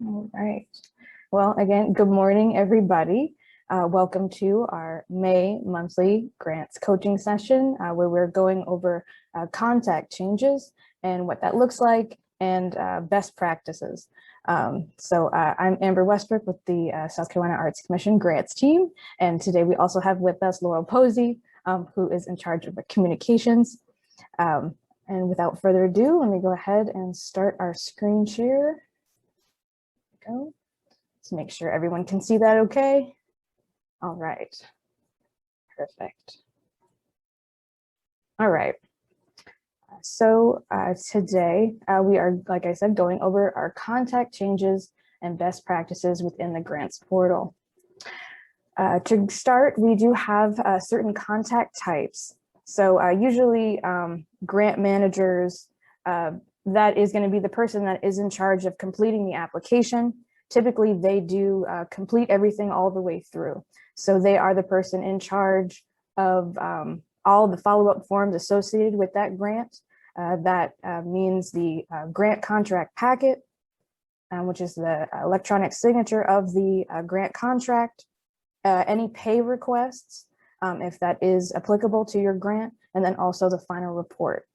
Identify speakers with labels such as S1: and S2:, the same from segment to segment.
S1: All right. Well, again, good morning, everybody. Welcome to our May monthly grants coaching session where we're going over contact changes and what that looks like and best practices. I'm Amber Westbrook with the South Carolina Arts Commission grants team. And today we also have with us Laurel Posey, who is in charge of the communications. And without further ado, let me go ahead and start our screen share. Go to make sure everyone can see that okay. All right, perfect. All right, so today we are, like I said, going over our contact changes and best practices within the grants portal. To start, we do have certain contact types. So usually grant managers, that is going to be the person that is in charge of completing the application. Typically, they do complete everything all the way through. So they are the person in charge of all the follow-up forms associated with that grant. That means the grant contract packet, which is the electronic signature of the grant contract, any pay requests, if that is applicable to your grant, and then also the final report.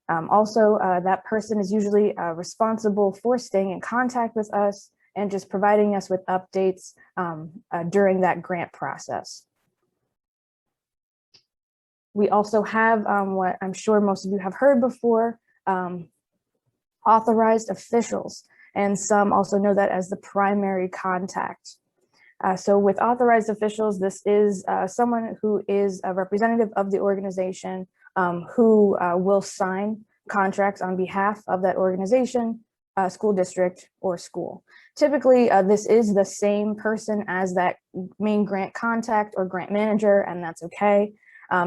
S1: That person is usually responsible for staying in contact with us and just providing us with updates during that grant process. We also have what I'm sure most of you have heard before, authorized officials, and some also know that as the primary contact. So with authorized officials, this is someone who is a representative of the organization who will sign contracts on behalf of that organization, school district, or school. Typically, this is the same person as that main grant contact or grant manager, and that's okay.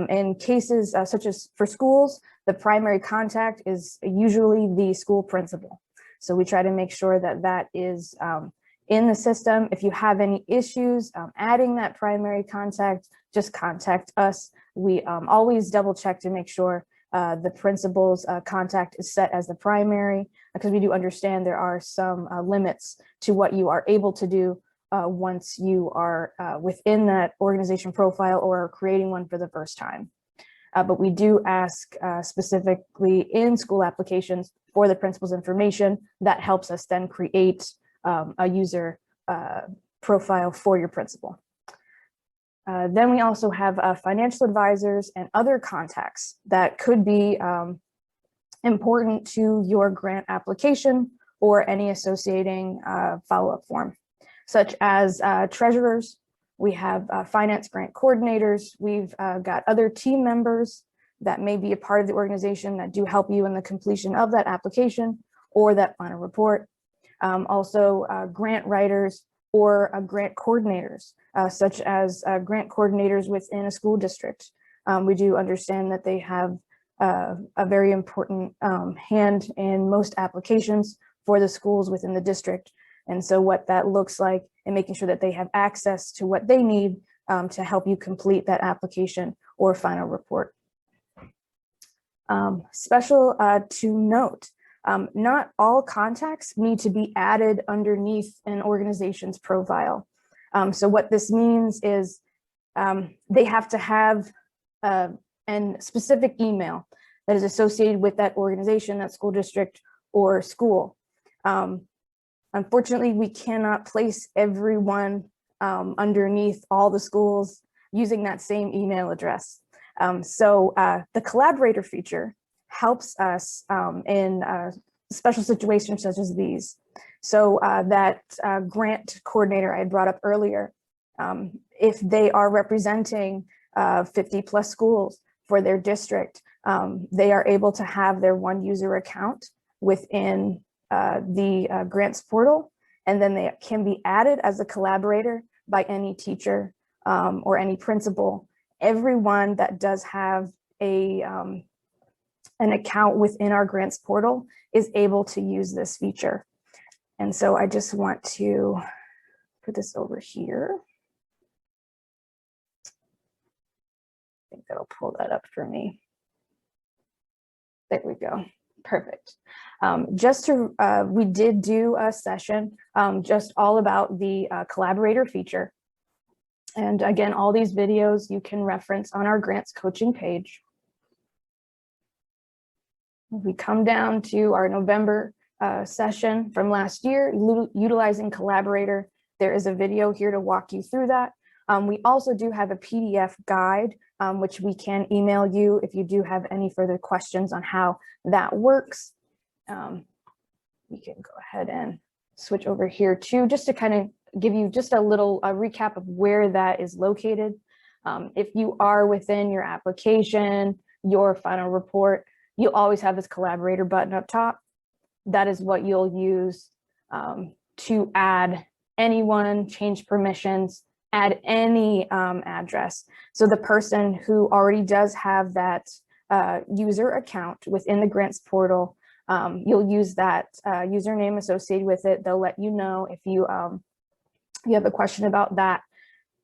S1: In cases such as for schools, the primary contact is usually the school principal. So we try to make sure that that is in the system. If you have any issues adding that primary contact, just contact us. We always double check to make sure the principal's contact is set as the primary, because we do understand there are some limits to what you are able to do once you are within that organization profile or are creating one for the first time. But we do ask specifically in school applications for the principal's information. That helps us then create a user profile for your principal. Then we also have financial advisors and other contacts that could be important to your grant application or any associating follow-up form, such as treasurers. We have finance grant coordinators. We've got other team members that may be a part of the organization that do help you in the completion of that application or that final report. Also grant writers or grant coordinators, such as grant coordinators within a school district. We do understand that they have a very important hand in most applications for the schools within the district. And so what that looks like and making sure that they have access to what they need to help you complete that application or final report. Special to note, not all contacts need to be added underneath an organization's profile. So what this means is they have to have a specific email that is associated with that organization, that school district, or school. Unfortunately, we cannot place everyone underneath all the schools using that same email address. So the collaborator feature helps us in special situations such as these. So that grant coordinator I had brought up earlier, if they are representing 50 plus schools for their district, they are able to have their one user account within the grants portal, and then they can be added as a collaborator by any teacher or any principal. Everyone that does have an account within our grants portal is able to use this feature. And so I just want to put this over here. I think that'll pull that up for me. There we go. Perfect. We did do a session just all about the collaborator feature. And again, all these videos you can reference on our grants coaching page. If we come down to our November session from last year, utilizing collaborator, there is a video here to walk you through that. We also do have a PDF guide, which we can email you if you do have any further questions on how that works. We can go ahead and switch over here too, just to kind of give you just a little recap of where that is located. If you are within your application, your final report, you'll always have this collaborator button up top. That is what you'll use to add anyone, change permissions, add any address. So the person who already does have that user account within the grants portal, you'll use that username associated with it. They'll let you know if you have a question about that,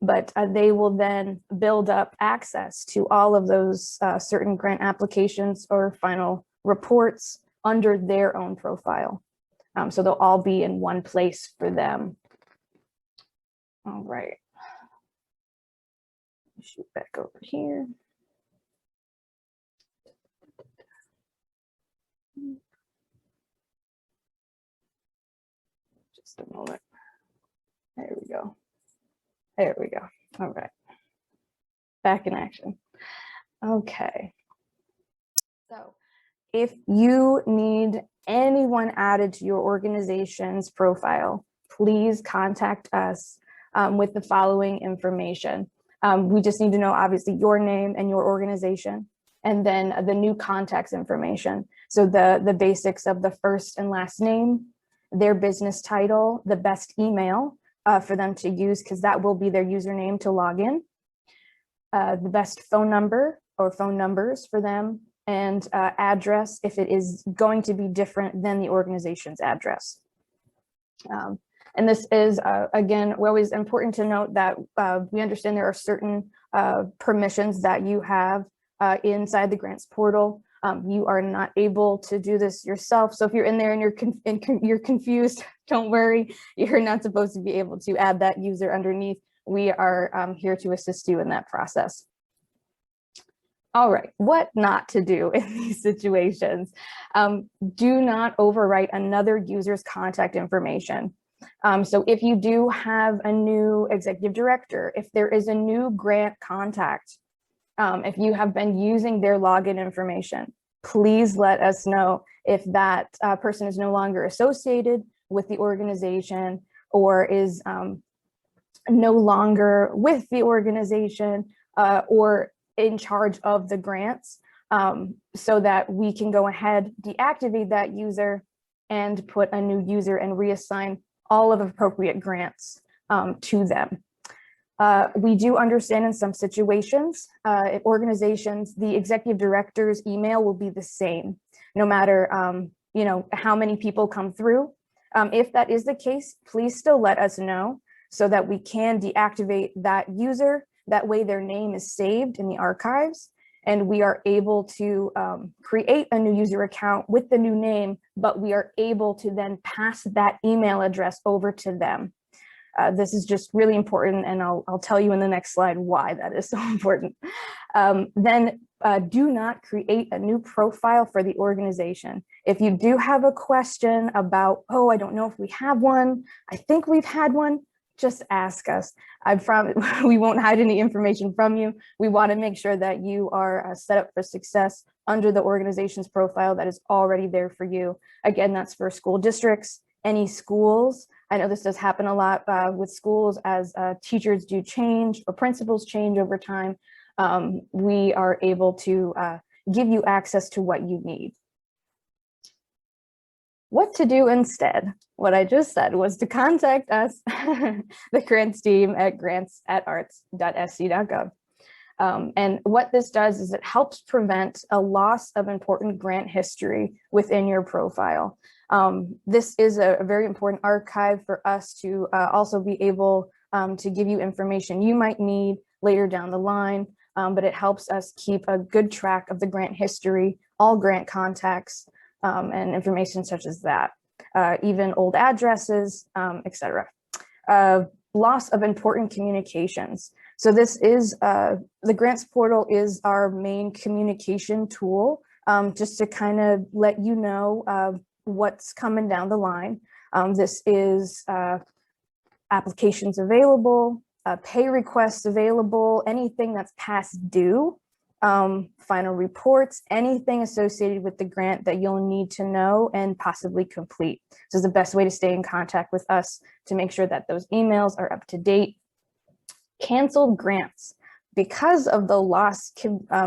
S1: but they will then build up access to all of those certain grant applications or final reports under their own profile. So they'll all be in one place for them. All right. Shoot back over here. Just a moment. There we go. There we go. All right. Back in action. Okay. So if you need anyone added to your organization's profile, please contact us with the following information. We just need to know, obviously, your name and your organization, and then the new contacts information. So the basics of the first and last name, their business title, the best email for them to use, because that will be their username to log in, the best phone number or phone numbers for them, and address if it is going to be different than the organization's address. And this is, again, always important to note that we understand there are certain permissions that you have inside the grants portal. You are not able to do this yourself. So if you're in there and you're confused, don't worry. You're not supposed to be able to add that user underneath. We are here to assist you in that process. All right, what not to do in these situations? Do not overwrite another user's contact information. So if you do have a new executive director, if there is a new grant contact, if you have been using their login information, please let us know if that person is no longer associated with the organization or is no longer with the organization or in charge of the grants, so that we can go ahead, deactivate that user and put a new user and reassign all of appropriate grants to them. We do understand in some situations, organizations, the executive director's email will be the same, no matter how many people come through. If that is the case, please still let us know so that we can deactivate that user. That way their name is saved in the archives and we are able to create a new user account with the new name, but we are able to then pass that email address over to them. This is just really important, and I'll tell you in the next slide why that is so important. Then do not create a new profile for the organization. If you do have a question about, oh, I don't know if we have one, I think we've had one, just ask us. I promise we won't hide any information from you. We want to make sure that you are set up for success under the organization's profile that is already there for you. Again, that's for school districts, any schools. I know this does happen a lot with schools as teachers do change or principals change over time. We are able to give you access to what you need. What to do instead? What I just said was to contact us, the grants team at grants@arts.sc.gov. And what this does is it helps prevent a loss of important grant history within your profile. This is a very important archive for us to also be able to give you information you might need later down the line, but it helps us keep a good track of the grant history, all grant contacts, and information such as that, even old addresses, etc. Loss of important communications. So this is, the grants portal is our main communication tool, just to kind of let you know what's coming down the line. This is applications available, pay requests available, anything that's past due, final reports, anything associated with the grant that you'll need to know and possibly complete. This is the best way to stay in contact with us to make sure that those emails are up to date. Canceled grants. Because of the lost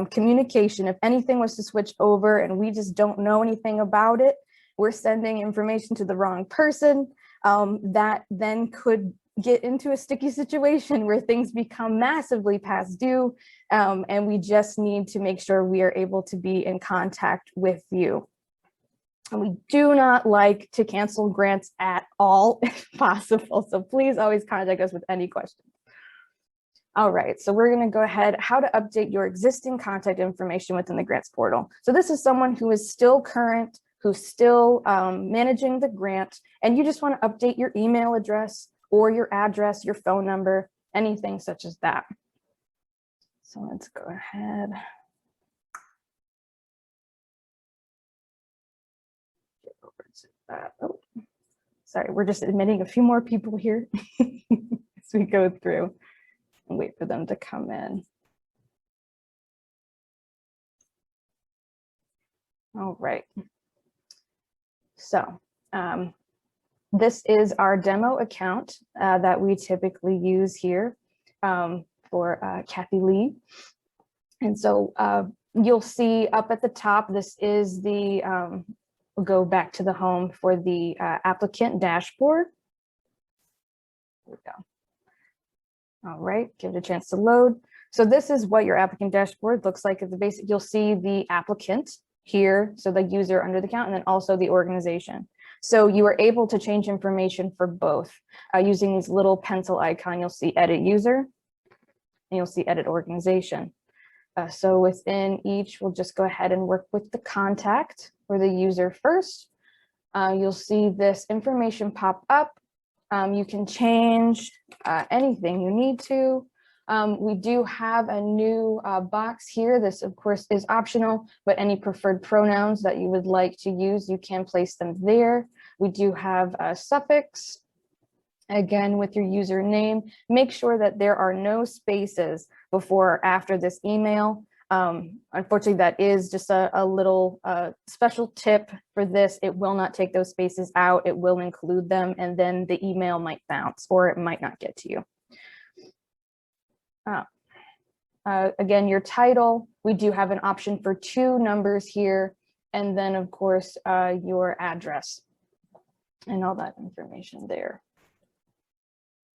S1: communication, if anything was to switch over and we just don't know anything about it, we're sending information to the wrong person, that then could get into a sticky situation where things become massively past due, and we just need to make sure we are able to be in contact with you. And we do not like to cancel grants at all if possible, so please always contact us with any questions. All right, so we're going to go ahead, how to update your existing contact information within the grants portal. So this is someone who is still current, who's still managing the grant, and you just want to update your email address or your address, your phone number, anything such as that. So let's go ahead. Get over to that. Oh, sorry, we're just admitting a few more people here as we go through and wait for them to come in. All right. So this is our demo account that we typically use here for Kathy Lee. And so you'll see up at the top, this is the, we'll go back to the home for the applicant dashboard. There we go. All right, give it a chance to load. So this is what your applicant dashboard looks like at the basic. You'll see the applicant here, so the user under the account, and then also the organization. So you are able to change information for both using these little pencil icon. You'll see edit user, and you'll see edit organization. So within each, we'll just go ahead and work with the contact or the user first. You'll see this information pop up. You can change anything you need to. We do have a new box here. This, of course, is optional, but any preferred pronouns that you would like to use, you can place them there. We do have a suffix, again, with your username. Make sure that there are no spaces before or after this email. Unfortunately, that is just a little special tip for this. It will not take those spaces out. It will include them, and then the email might bounce or it might not get to you. Again, your title, we do have an option for 2 numbers here, and then of course your address and all that information there.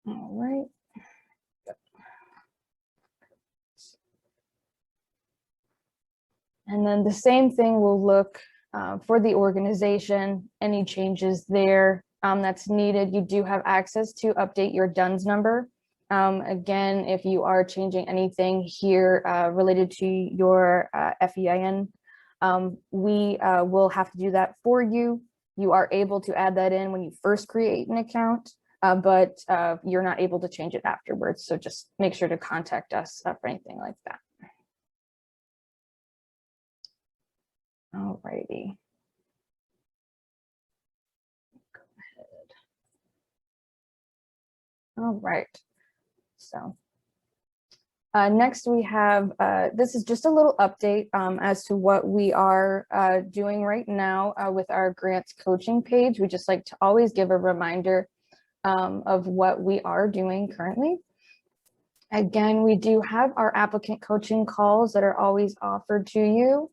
S1: All right. And then the same thing will look for the organization, any changes there that's needed. You do have access to update your DUNS number. Again, if you are changing anything here related to your FEIN, we will have to do that for you. You are able to add that in when you first create an account, but you're not able to change it afterwards. So just make sure to contact us for anything like that. All righty. Go ahead. All right. So next we have, this is just a little update as to what we are doing right now with our grants coaching page. We just like to always give a reminder of what we are doing currently. Again, we do have our applicant coaching calls that are always offered to you.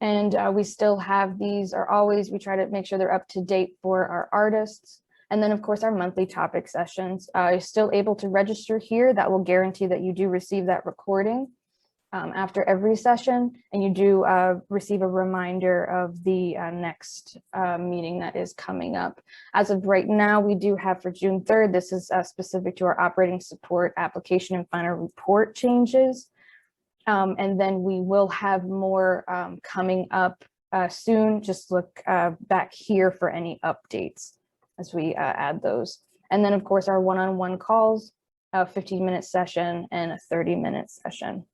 S1: And we still have these are always, we try to make sure they're up to date for our artists. And then of course, our monthly topic sessions. You're still able to register here. That will guarantee that you do receive that recording after every session. And you do receive a reminder of the next meeting that is coming up. As of right now, we do have for June 3rd, this is specific to our operating support application and final report changes. And then we will have more coming up soon. Just look back here for any updates as we add those. And then of course our one-on-one calls, a 15-minute session and a 30-minute session.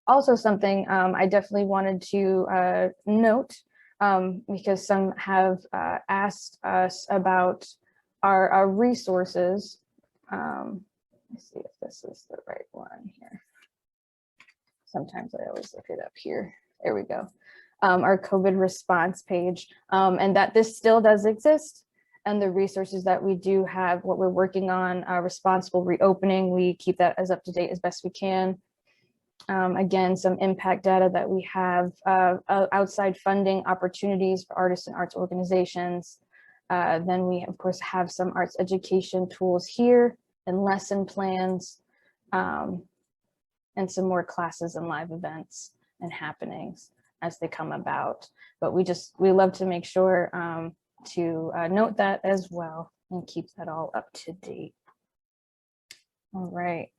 S1: Also something I definitely wanted to note, because some have asked us about our resources. Let's see if this is the right one here. Sometimes I always look it up here. There we go. Our COVID response page, and that this still does exist. And the resources that we do have, what we're working on, responsible reopening, we keep that as up to date as best we can. Again, some impact data that we have, outside funding opportunities for artists and arts organizations. Then we, of course, have some arts education tools here and lesson plans, and some more classes and live events and happenings as they come about. But we love to make sure to note that as well and keep that all up to date. All right.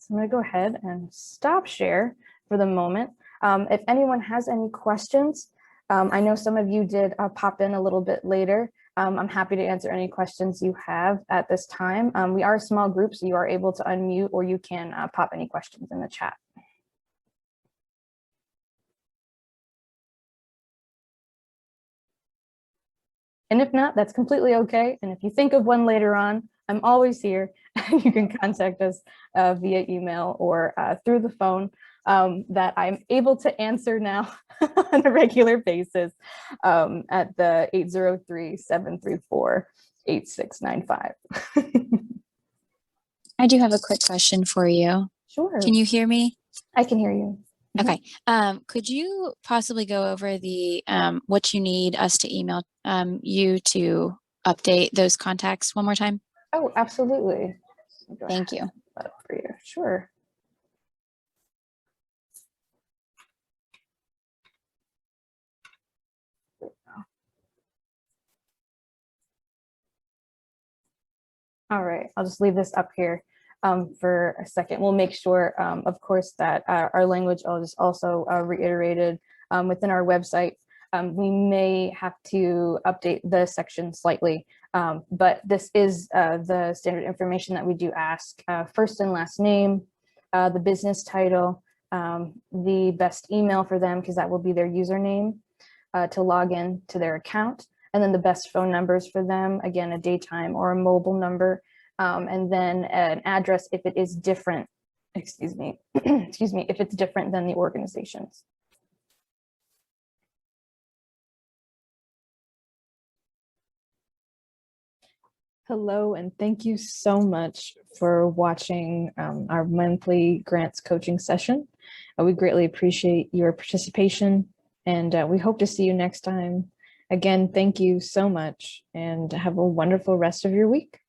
S1: So I'm going to go ahead and stop share for the moment. If anyone has any questions, I know some of you did pop in a little bit later. I'm happy to answer any questions you have at this time. We are a small group, so you are able to unmute or you can pop any questions in the chat. And if not, that's completely okay. And if you think of one later on, I'm always here. You can contact us via email or through the phone that I'm able to answer now on a regular basis at the 803-734-8695.
S2: I do have a quick question for you.
S1: Sure.
S2: Can you hear me?
S1: I can hear you.
S2: Okay. Could you possibly go over the what you need us to email you to update those contacts one more time?
S1: Oh, absolutely.
S2: Thank you.
S1: For you. Sure. All right, I'll just leave this up here for a second. We'll make sure, of course, that our language is also reiterated within our website. We may have to update the section slightly, but this is the standard information that we do ask. First and last name, the business title, the best email for them, because that will be their username to log in to their account. And then the best phone numbers for them, again, a daytime or a mobile number, and then an address if it is different, excuse me, if it's different than the organization's. Hello, and thank you so much for watching our monthly grants coaching session. We greatly appreciate your participation, and we hope to see you next time. Again, thank you so much and have a wonderful rest of your week.